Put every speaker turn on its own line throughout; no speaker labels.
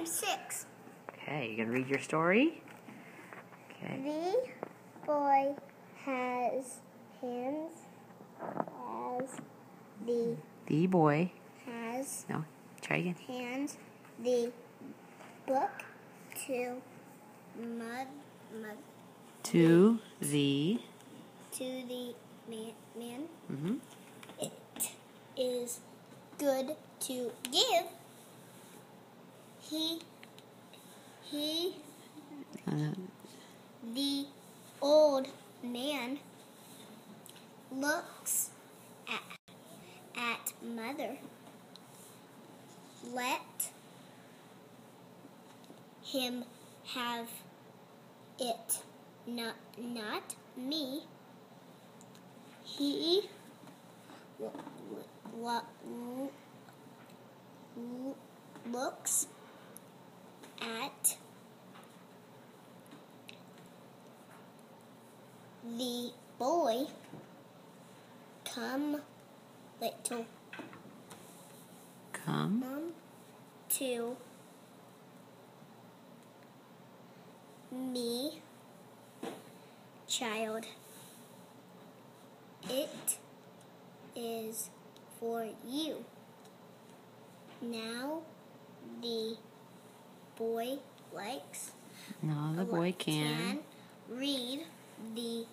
I'm 6.
Okay, you gonna read your story? Okay.
The boy has hands as
The boy.
has
No, try again.
hands the book to
To the
man.
Mm-hmm.
It is good to give. The old man looks at mother. Let him have it, not me. He looks at the boy. Come, little.
Come
To me, child. It is for you. Now the boy likes.
No, the boy can
read the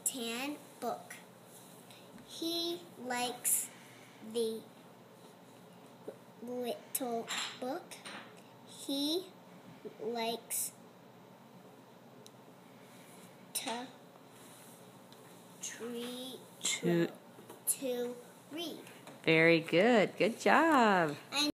tan book. He likes the little book. He likes to read.
Very good. Good job.